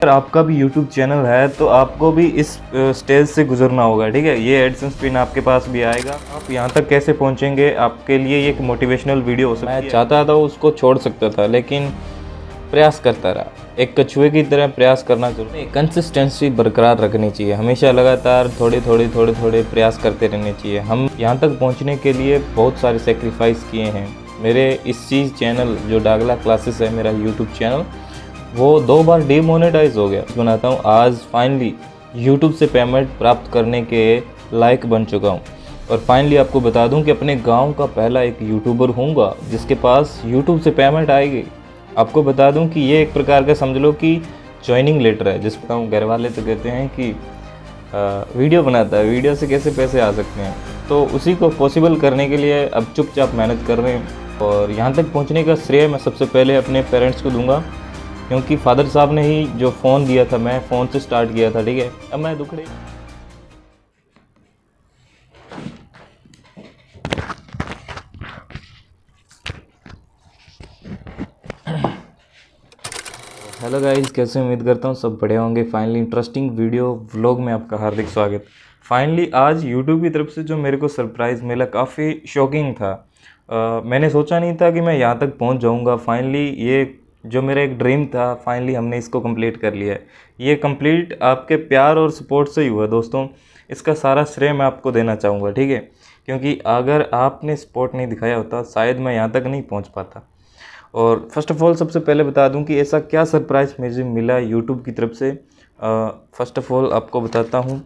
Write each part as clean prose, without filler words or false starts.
अगर आपका भी YouTube चैनल है तो आपको भी इस स्टेज से गुजरना होगा, ठीक है। ये एडसेंस पिन आपके पास भी आएगा। आप यहाँ तक कैसे पहुँचेंगे, आपके लिए ये एक मोटिवेशनल वीडियो हो सकती है। मैं चाहता था उसको छोड़ सकता था, लेकिन प्रयास करता रहा। एक कछुए की तरह प्रयास करना जरूरी है। कंसिस्टेंसी बरकरार रखनी चाहिए, हमेशा लगातार थोड़े प्रयास करते रहने चाहिए। हम यहाँ तक पहुँचने के लिए बहुत सारे सेक्रीफाइस किए हैं। मेरे इस चीज़ चैनल जो डागला क्लासेस है, मेरा यूट्यूब चैनल, वो 2 बार डीमोनेटाइज हो गया। बनाता हूँ, आज फाइनली यूट्यूब से पेमेंट प्राप्त करने के लायक बन चुका हूँ। और फाइनली आपको बता दूँ कि अपने गांव का पहला एक यूट्यूबर होऊंगा जिसके पास यूट्यूब से पेमेंट आएगी। आपको बता दूं कि ये एक प्रकार का समझ लो कि ज्वाइनिंग लेटर है। जिस पर घर वाले तो कहते हैं कि वीडियो बनाता है, वीडियो से कैसे पैसे आ सकते हैं, तो उसी को पॉसिबल करने के लिए अब चुपचाप मेहनत कर रहे हैं। और यहाँ तक पहुँचने का श्रेय मैं सबसे पहले अपने पेरेंट्स को दूंगा, क्योंकि फादर साहब ने ही जो फ़ोन दिया था, मैं फ़ोन से स्टार्ट किया था, ठीक है। अब मैं दुखड़े हेलो गाइस, कैसे उम्मीद करता हूँ सब बढ़िया होंगे। फाइनली इंटरेस्टिंग वीडियो व्लॉग में आपका हार्दिक स्वागत। फाइनली आज यूट्यूब की तरफ से जो मेरे को सरप्राइज़ मिला, काफ़ी शॉकिंग था। मैंने सोचा नहीं था कि मैं यहाँ तक पहुँच जाऊँगा। फाइनली ये जो मेरा एक ड्रीम था, फाइनली हमने इसको कंप्लीट कर लिया है। ये कंप्लीट आपके प्यार और सपोर्ट से ही हुआ दोस्तों। इसका सारा श्रेय मैं आपको देना चाहूँगा, ठीक है, क्योंकि अगर आपने सपोर्ट नहीं दिखाया होता शायद मैं यहाँ तक नहीं पहुँच पाता। और फर्स्ट ऑफ़ ऑल सबसे पहले बता दूं कि ऐसा क्या सरप्राइज़ मुझे मिला यूट्यूब की तरफ से। फर्स्ट ऑफ़ ऑल आपको बताता हूं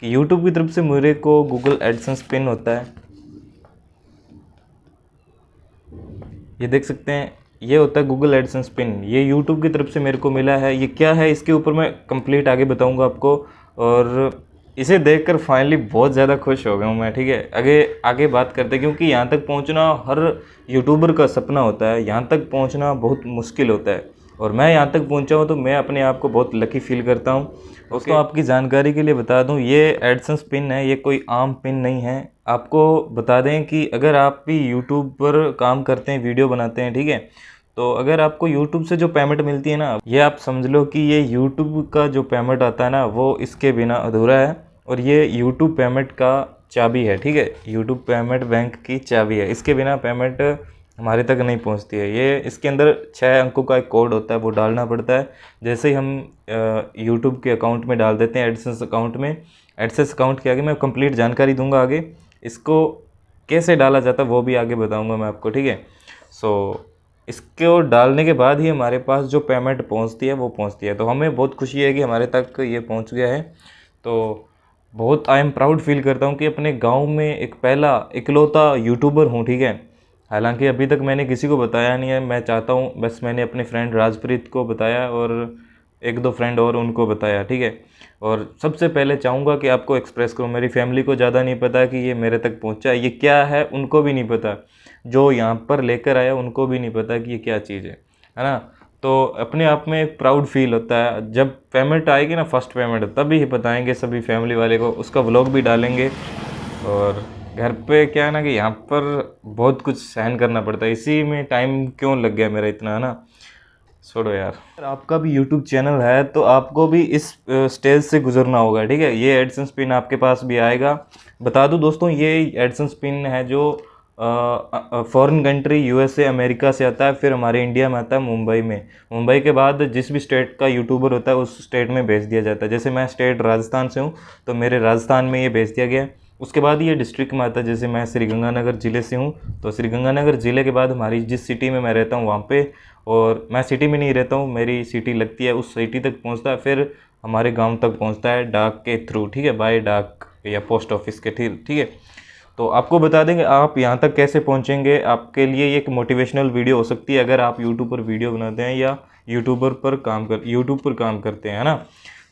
कि यूट्यूब की तरफ से मेरे को गूगल एडसेंस पिन होता है, ये देख सकते हैं, ये होता है गूगल एडसेंस पिन। ये यूट्यूब की तरफ से मेरे को मिला है। ये क्या है, इसके ऊपर मैं कंप्लीट आगे बताऊंगा आपको। और इसे देखकर फाइनली बहुत ज़्यादा खुश हो गया हूँ मैं, ठीक है। आगे आगे बात करते हैं, क्योंकि यहाँ तक पहुँचना हर यूट्यूबर का सपना होता है। यहाँ तक पहुँचना बहुत मुश्किल होता है, और मैं यहाँ तक पहुँचा हूँ तो मैं अपने आप को बहुत लकी फील करता हूँ। दोस्तों आपकी जानकारी के लिए बता दूँ, ये एडसेंस पिन है, ये कोई आम पिन नहीं है। आपको बता दें कि अगर आप भी यूट्यूब पर काम करते हैं, वीडियो बनाते हैं, ठीक है, तो अगर आपको यूट्यूब से जो पेमेंट मिलती है ना, ये आप समझ लो कि ये यूट्यूब का जो पेमेंट आता है ना, वो इसके बिना अधूरा है। और ये यूट्यूब पेमेंट का चाबी है, ठीक है, यूट्यूब पेमेंट बैंक की चाबी है। इसके बिना पेमेंट हमारे तक नहीं पहुंचती है। ये इसके अंदर 6 अंकों का एक कोड होता है, वो डालना पड़ता है। जैसे ही हम यूट्यूब के अकाउंट में डाल देते हैं, एडसेंस अकाउंट में, एडसेंस अकाउंट के आगे मैं कंप्लीट जानकारी दूंगा। आगे इसको कैसे डाला जाता है वो भी आगे बताऊंगा मैं आपको, ठीक है। सो इसको डालने के बाद ही हमारे पास जो पेमेंट पहुंचती है वो पहुंचती है। तो हमें बहुत खुशी है कि हमारे तक ये पहुंच गया है। तो बहुत आई एम प्राउड फील करता हूँ कि अपने गांव में एक पहला इकलौता यूट्यूबर हूँ, ठीक है। हालांकि अभी तक मैंने किसी को बताया नहीं है। मैं चाहता हूँ, बस मैंने अपने फ्रेंड राजप्रीत को बताया और 1-2 फ्रेंड और उनको बताया, ठीक है। और सबसे पहले चाहूँगा कि आपको एक्सप्रेस करूँ, मेरी फैमिली को ज़्यादा नहीं पता कि ये मेरे तक पहुँचा है। ये क्या है उनको भी नहीं पता, जो यहाँ पर लेकर आया उनको भी नहीं पता कि ये क्या चीज़ है ना। तो अपने आप में एक प्राउड फील होता है। जब पेमेंट आएगी ना, फर्स्ट पेमेंट, तभी बताएंगे सभी फैमिली वाले को, उसका व्लॉग भी डालेंगे। और घर पे क्या है ना कि यहाँ पर बहुत कुछ सहन करना पड़ता है, इसी में टाइम क्यों लग गया मेरा इतना, है ना। छोड़ो यार। अगर आपका भी यूट्यूब चैनल है तो आपको भी इस स्टेज से गुजरना होगा, ठीक है। ये एडसेंस पिन आपके पास भी आएगा। बता दूं दोस्तों, ये एडसेंस पिन है जो फॉरेन कंट्री, यूएसए, अमेरिका से आता है, फिर हमारे इंडिया में आता है मुंबई में। मुंबई के बाद जिस भी स्टेट का यूट्यूबर होता है उस स्टेट में भेज दिया जाता है। जैसे मैं स्टेट राजस्थान से हूँ तो मेरे राजस्थान में ये भेज दिया गया। उसके बाद ये डिस्ट्रिक्ट में आता है। जैसे मैं श्रीगंगानगर ज़िले से हूँ तो श्रीगंगानगर ज़िले के बाद हमारी जिस सिटी में मैं रहता हूँ वहाँ पे, और मैं सिटी में नहीं रहता हूँ, मेरी सिटी लगती है, उस सिटी तक पहुँचता है, फिर हमारे गांव तक पहुँचता है डाक के थ्रू, ठीक है, बाय डाक या पोस्ट ऑफिस के ठीक है। तो आपको बता देंगे आप यहाँ तक कैसे पहुँचेंगे। आपके लिए ये एक मोटिवेशनल वीडियो हो सकती है अगर आप यूट्यूब पर वीडियो बनाते हैं या यूट्यूब पर काम करते हैं, है ना।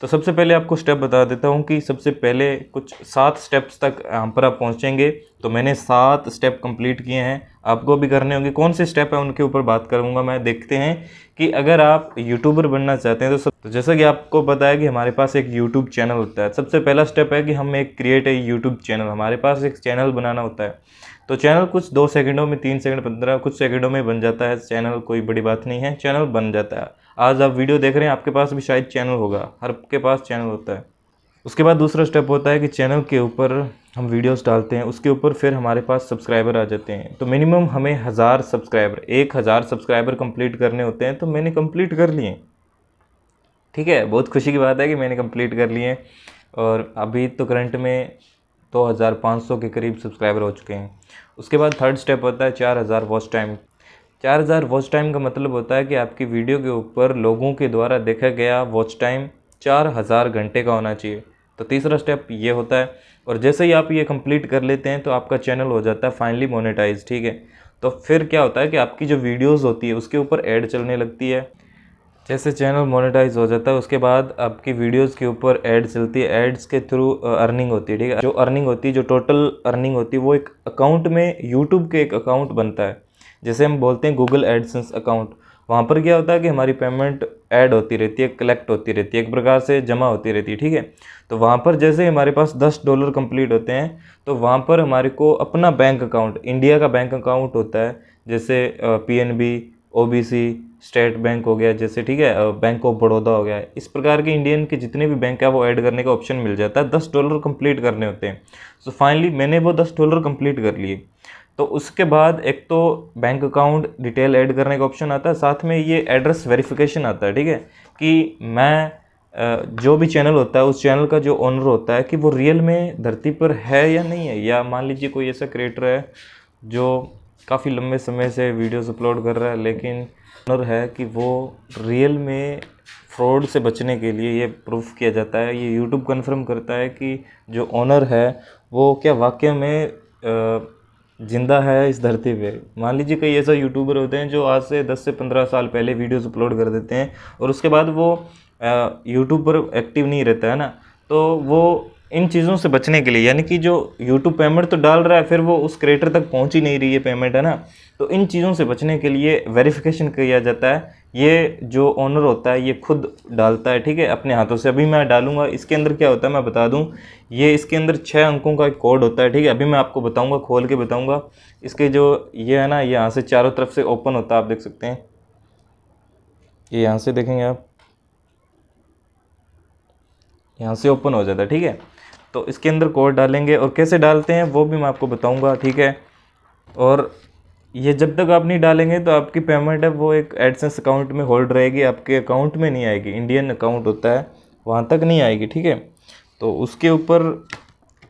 तो सबसे पहले आपको स्टेप बता देता हूँ कि सबसे पहले कुछ 7 स्टेप्स तक यहाँ पर आप पहुँचेंगे। तो मैंने 7 स्टेप कंप्लीट किए हैं, आपको भी करने होंगे। कौन से स्टेप है उनके ऊपर बात करूँगा मैं। देखते हैं कि अगर आप यूट्यूबर बनना चाहते हैं तो जैसा कि आपको पता है कि हमारे पास एक यूट्यूब चैनल होता है। सबसे पहला स्टेप है कि हम एक क्रिएट ए यूट्यूब चैनल, हमारे पास एक चैनल बनाना होता है। तो चैनल कुछ 2 सेकंडों में, 3 सेकंड, 15 कुछ सेकंडों में बन जाता है चैनल, कोई बड़ी बात नहीं है, चैनल बन जाता है। आज आप वीडियो देख रहे हैं, आपके पास भी शायद चैनल होगा, हर के पास चैनल होता है। उसके बाद दूसरा स्टेप होता है कि चैनल के ऊपर हम वीडियोस डालते हैं, उसके ऊपर फिर हमारे पास सब्सक्राइबर आ जाते हैं। तो मिनिमम हमें 1000 सब्सक्राइबर, 1000 सब्सक्राइबर कंप्लीट करने होते हैं। तो मैंने कंप्लीट कर लिए, ठीक है। बहुत खुशी की बात है कि मैंने कंप्लीट कर लिए और अभी तो करंट में 2500 के करीब सब्सक्राइबर हो चुके हैं। उसके बाद थर्ड स्टेप होता है 4000 वॉच टाइम। 4000 वॉच टाइम का मतलब होता है कि आपकी वीडियो के ऊपर लोगों के द्वारा देखा गया वॉच टाइम 4000 घंटे का होना चाहिए। तो तीसरा स्टेप ये होता है, और जैसे ही आप ये कंप्लीट कर लेते हैं तो आपका चैनल हो जाता है फाइनली मोनेटाइज, ठीक है। तो फिर क्या होता है कि आपकी जो वीडियोस होती है उसके ऊपर ऐड चलने लगती है। जैसे चैनल मोनेटाइज हो जाता है उसके बाद आपकी वीडियोस के ऊपर ऐड चलती है, एड्स के थ्रू अर्निंग होती है, ठीक है। जो अर्निंग होती है, जो टोटल अर्निंग होती है, वो एक अकाउंट में, यूट्यूब के एक अकाउंट बनता है, जैसे हम बोलते हैं गूगल एडसेंस अकाउंट। वहाँ पर क्या होता है कि हमारी पेमेंट ऐड होती रहती है, कलेक्ट होती रहती है, एक प्रकार से जमा होती रहती है, ठीक है। तो वहाँ पर जैसे हमारे पास $10 कंप्लीट होते हैं तो वहाँ पर हमारे को अपना बैंक अकाउंट, इंडिया का बैंक अकाउंट होता है, जैसे PNB, OBC, स्टेट बैंक हो गया, जैसे, ठीक है, बैंक ऑफ बड़ौदा हो गया। इस प्रकार के इंडियन के जितने भी बैंक है वो ऐड करने का ऑप्शन मिल जाता है। $10 कंप्लीट करने होते हैं। सो फाइनली मैंने वो $10 कंप्लीट कर लिए। तो उसके बाद एक तो बैंक अकाउंट डिटेल ऐड करने का ऑप्शन आता है, साथ में ये एड्रेस वेरिफिकेशन आता है, ठीक है, कि मैं जो भी चैनल होता है उस चैनल का जो ओनर होता है कि वो रियल में धरती पर है या नहीं है। या मान लीजिए कोई ऐसा क्रिएटर है जो काफ़ी लंबे समय से वीडियोस अपलोड कर रहा है लेकिन ओनर है कि वो रियल में, फ्रॉड से बचने के लिए ये प्रूफ किया जाता है, ये यूट्यूब कन्फर्म करता है कि जो ओनर है वो क्या वाकई में ज़िंदा है इस धरती पे। मान लीजिए कई ऐसा यूट्यूबर होते हैं जो आज से 10 से 15 साल पहले वीडियोस अपलोड कर देते हैं और उसके बाद वो यूट्यूब पर एक्टिव नहीं रहता है ना। तो वो इन चीज़ों से बचने के लिए, यानी कि जो यूट्यूब पेमेंट तो डाल रहा है फिर वो उस क्रिएटर तक पहुंच ही नहीं रही है पेमेंट, है ना। तो इन चीज़ों से बचने के लिए वेरिफिकेशन किया जाता है। ये जो ओनर होता है ये खुद डालता है, ठीक है, अपने हाथों से। अभी मैं डालूंगा, इसके अंदर क्या होता है मैं बता दूं, ये इसके अंदर 6 अंकों का एक कोड होता है, ठीक है। अभी मैं आपको बताऊंगा, खोल के बताऊंगा। इसके जो ये है ना, ये यहाँ से चारों तरफ से ओपन होता है, आप देख सकते हैं, ये यहाँ से देखेंगे आप, यहाँ से ओपन हो जाता है, ठीक है। तो इसके अंदर कोड डालेंगे और कैसे डालते हैं वो भी मैं आपको बताऊंगा, ठीक है। और ये जब तक आप नहीं डालेंगे तो आपकी पेमेंट है वो एक एडसेंस अकाउंट में होल्ड रहेगी, आपके अकाउंट में नहीं आएगी। इंडियन अकाउंट होता है वहाँ तक नहीं आएगी, ठीक है। तो उसके ऊपर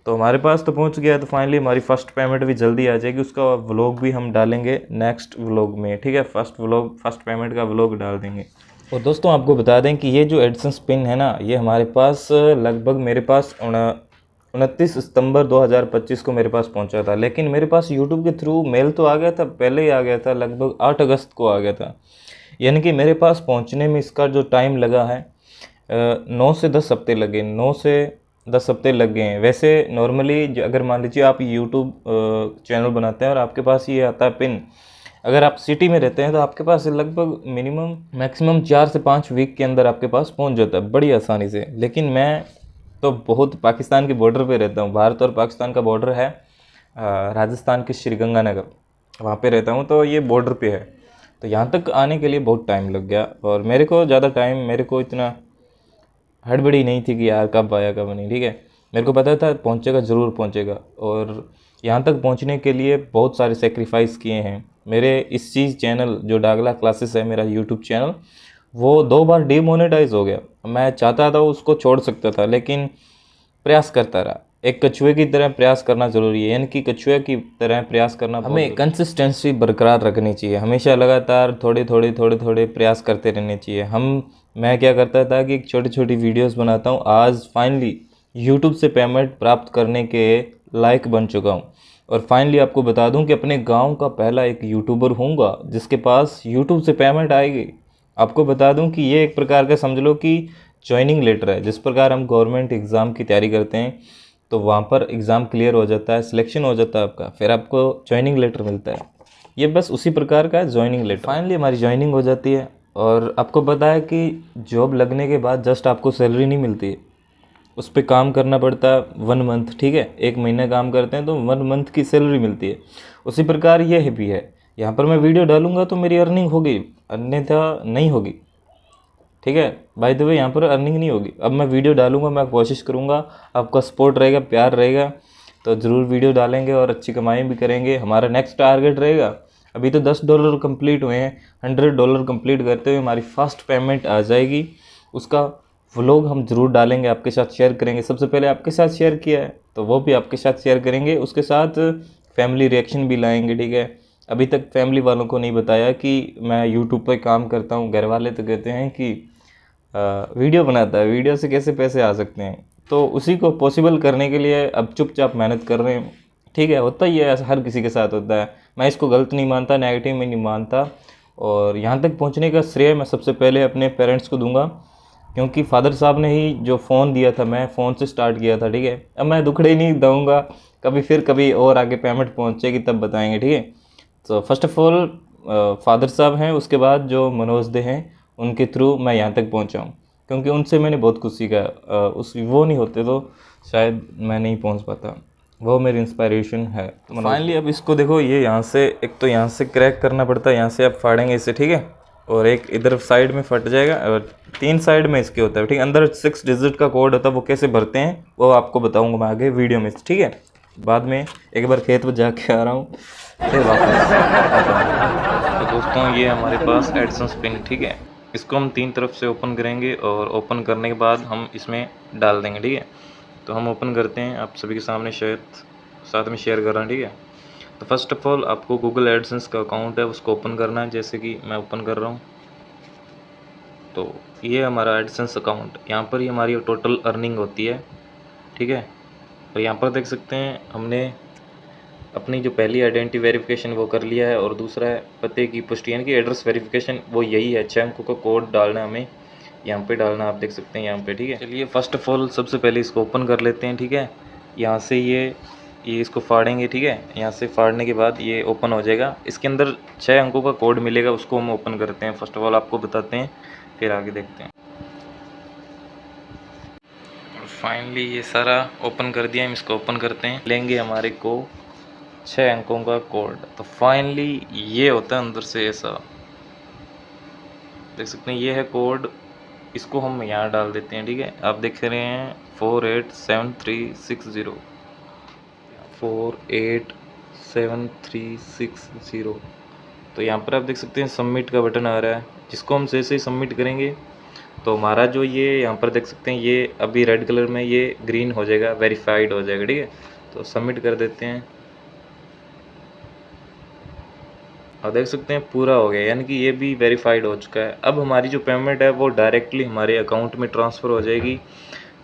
तो हमारे पास तो पहुँच गया। तो फाइनली हमारी फर्स्ट पेमेंट भी जल्दी आ जाएगी, उसका व्लॉग भी हम डालेंगे नेक्स्ट व्लॉग में, ठीक है। फर्स्ट पेमेंट का व्लॉग डाल देंगे। और दोस्तों आपको बता दें कि ये जो एडसेंस पिन है ना, ये हमारे पास लगभग, मेरे पास 29 सितंबर 2025 को मेरे पास पहुंचा था। लेकिन मेरे पास यूट्यूब के थ्रू मेल तो आ गया था, पहले ही आ गया था, लगभग 8 अगस्त को आ गया था। यानी कि मेरे पास पहुंचने में इसका जो टाइम लगा है 9 से 10 हफ्ते लगे, 9 से 10 हफ्ते लग गए हैं। वैसे नॉर्मली अगर मान लीजिए आप यूट्यूब चैनल बनाते हैं और आपके पास ये आता है पिन, अगर आप सिटी में रहते हैं तो आपके पास लगभग मिनिमम मैक्सिमम 4 से 5 वीक के अंदर आपके पास पहुंच जाता है बड़ी आसानी से। लेकिन मैं तो बहुत पाकिस्तान के बॉर्डर पे रहता हूँ, भारत और पाकिस्तान का बॉर्डर है, राजस्थान के श्रीगंगानगर, वहाँ पे रहता हूँ। तो ये बॉर्डर पे है, तो यहाँ तक आने के लिए बहुत टाइम लग गया। और मेरे को ज़्यादा टाइम, मेरे को इतना हड़बड़ी नहीं थी कि यार कब आया कब नहीं, ठीक है। मेरे को पता था पहुँचेगा, ज़रूर पहुँचेगा। और यहाँ तक पहुँचने के लिए बहुत सारे सेक्रीफाइस किए हैं मेरे। इस चीज़ चैनल जो डागला क्लासेस है मेरा यूट्यूब चैनल, वो 2 बार डीमोनेटाइज हो गया। मैं चाहता था उसको छोड़ सकता था लेकिन प्रयास करता रहा। एक कछुए की तरह प्रयास करना ज़रूरी है, यानी कि कछुए की तरह प्रयास करना, हमें कंसिस्टेंसी बरकरार रखनी चाहिए, हमेशा लगातार थोड़े थोड़े प्रयास करते रहने चाहिए। मैं क्या करता था कि छोटी छोटी वीडियोस बनाता हूँ। आज फाइनली यूट्यूब से पेमेंट प्राप्त करने के लायक बन चुका हूँ। और फाइनली आपको बता दूं कि अपने गांव का पहला एक यूट्यूबर होऊंगा जिसके पास यूट्यूब से पेमेंट आएगी। आपको बता दूं कि ये एक प्रकार का समझ लो कि ज्वाइनिंग लेटर है। जिस प्रकार हम गवर्नमेंट एग्ज़ाम की तैयारी करते हैं तो वहाँ पर एग्ज़ाम क्लियर हो जाता है, सिलेक्शन हो जाता है आपका, फिर आपको ज्वाइनिंग लेटर मिलता है। ये बस उसी प्रकार का है ज्वाइनिंग लेटर। फाइनली हमारी ज्वाइनिंग हो जाती है और आपको पता है कि जॉब लगने के बाद जस्ट आपको सैलरी नहीं मिलती है, उस पर काम करना पड़ता है 1 मंथ, ठीक है। 1 महीना काम करते हैं तो 1 मंथ की सैलरी मिलती है। उसी प्रकार ये भी है, यहाँ पर मैं वीडियो डालूंगा तो मेरी अर्निंग होगी, अन्यथा नहीं होगी। ठीक है। बाय द वे यहाँ पर अर्निंग नहीं होगी। अब मैं वीडियो डालूंगा, मैं कोशिश करूँगा, आपका सपोर्ट रहेगा, प्यार रहेगा तो ज़रूर वीडियो डालेंगे और अच्छी कमाई भी करेंगे। हमारा नेक्स्ट टारगेट रहेगा, अभी तो $10 कंप्लीट हुए हैं, $100 कंप्लीट करते हुए हमारी फर्स्ट पेमेंट आ जाएगी। उसका व्लॉग हम ज़रूर डालेंगे, आपके साथ शेयर करेंगे। सबसे पहले आपके साथ शेयर किया है तो वो भी आपके साथ शेयर करेंगे, उसके साथ फैमिली रिएक्शन भी लाएंगे, ठीक है। अभी तक फैमिली वालों को नहीं बताया कि मैं यूट्यूब पर काम करता हूँ। घर वाले तो कहते हैं कि वीडियो बनाता है, वीडियो से कैसे पैसे आ सकते हैं। तो उसी को पॉसिबल करने के लिए अब चुपचाप मेहनत कर रहे हैं, ठीक है। होता ही है, ऐसा हर किसी के साथ होता है। मैं इसको गलत नहीं मानता, नेगेटिव में नहीं मानता। और यहाँ तक पहुँचने का श्रेय मैं सबसे पहले अपने पेरेंट्स को दूंगा, क्योंकि फादर साहब ने ही जो फ़ोन दिया था, मैं फ़ोन से स्टार्ट किया था, ठीक है। अब मैं दुखड़े नहीं दूँगा, कभी और आगे पेमेंट पहुँचेगी तब बताएंगे, ठीक है। तो फर्स्ट ऑफ ऑल फादर साहब हैं, उसके बाद जो मनोज दे हैं, उनके थ्रू मैं यहाँ तक पहुँचा हूँ, क्योंकि उनसे मैंने बहुत कुछ सीखा। वो नहीं होते तो शायद मैं नहीं पहुँच पाता। वो मेरी इंस्पायरेशन है। फाइनली अब इसको देखो, ये यहाँ से, एक तो यहाँ से क्रैक करना पड़ता है, यहाँ से आप फाड़ेंगे इसे, ठीक है। और एक इधर साइड में फट जाएगा, और 3 साइड में इसके होता है, ठीक है। अंदर 6 डिजिट का कोड होता है, वो कैसे भरते हैं वो आपको बताऊंगा मैं आगे वीडियो में, ठीक है। बाद में एक बार खेत पर जाके आ रहा हूँ, फिर वापस आता हूँ। तो दोस्तों ये हमारे पास एडिसन स्पिन, ठीक है। इसको हम 3 तरफ से ओपन करेंगे और ओपन करने के बाद हम इसमें डाल देंगे, ठीक है। तो हम ओपन करते हैं, आप सभी के सामने शायद साथ में शेयर कर रहा हूँ, ठीक है। तो फर्स्ट ऑफ ऑल आपको गूगल एडसेंस का अकाउंट है उसको ओपन करना है, जैसे कि मैं ओपन कर रहा हूँ। तो ये हमारा एडसेंस अकाउंट, यहाँ पर ही हमारी टोटल अर्निंग होती है, ठीक है। और यहाँ पर देख सकते हैं हमने अपनी जो पहली आइडेंटिटी वेरिफिकेशन वो कर लिया है, और दूसरा है पते की पुष्टि यानी कि एड्रेस वेरिफिकेशन, वो यही है। 6 अंकों का कोड डालना है हमें, यहाँ पे डालना, आप देख सकते हैं यहाँ पे, ठीक है। चलिए फर्स्ट ऑफ ऑल सबसे पहले इसको ओपन कर लेते हैं, ठीक है। यहाँ से ये इसको फाड़ेंगे, ठीक है। यहाँ से फाड़ने के बाद ये ओपन हो जाएगा। इसके अंदर 6 अंकों का कोड मिलेगा, उसको हम ओपन करते हैं। फर्स्ट ऑफ ऑल आपको बताते हैं, फिर आगे देखते हैं। फाइनली ये सारा ओपन कर दिया, हम इसको ओपन करते हैं, लेंगे हमारे को 6 अंकों का कोड। तो फाइनली ये होता है अंदर से ऐसा, देख सकते हैं ये है कोड। इसको हम यहाँ डाल देते हैं, ठीक है। आप देख रहे हैं 487360, 487360। तो यहाँ पर आप देख सकते हैं सबमिट का बटन आ रहा है, जिसको हम जैसे ही सबमिट करेंगे तो हमारा जो ये यहाँ पर देख सकते हैं ये अभी रेड कलर में, ये ग्रीन हो जाएगा, वेरीफाइड हो जाएगा, ठीक है। तो सबमिट कर देते हैं और देख सकते हैं पूरा हो गया, यानी कि ये भी वेरीफाइड हो चुका है। अब हमारी जो पेमेंट है वो डायरेक्टली हमारे अकाउंट में ट्रांसफ़र हो जाएगी।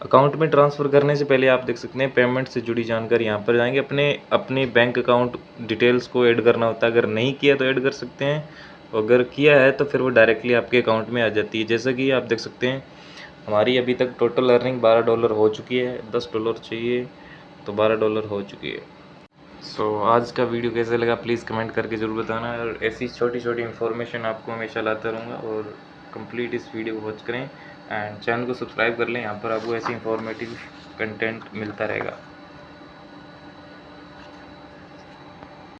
अकाउंट में ट्रांसफ़र करने से पहले आप देख सकते हैं पेमेंट से जुड़ी जानकारी यहाँ पर जाएंगे, अपने बैंक अकाउंट डिटेल्स को ऐड करना होता है। अगर नहीं किया तो ऐड कर सकते हैं, अगर किया है तो फिर वो डायरेक्टली आपके अकाउंट में आ जाती है। जैसा कि आप देख सकते हैं हमारी अभी तक टोटल अर्निंग $12 हो चुकी है। $10 चाहिए तो $12 हो चुकी है। आज का वीडियो कैसा लगा प्लीज़ कमेंट करके ज़रूर बताना, और ऐसी छोटी छोटी इन्फॉर्मेशन आपको हमेशा लाता रहूँगा। और कंप्लीट इस वीडियो को वॉच करें एंड चैनल को सब्सक्राइब कर लें, यहाँ पर आपको ऐसी इन्फॉर्मेटिव कंटेंट मिलता रहेगा।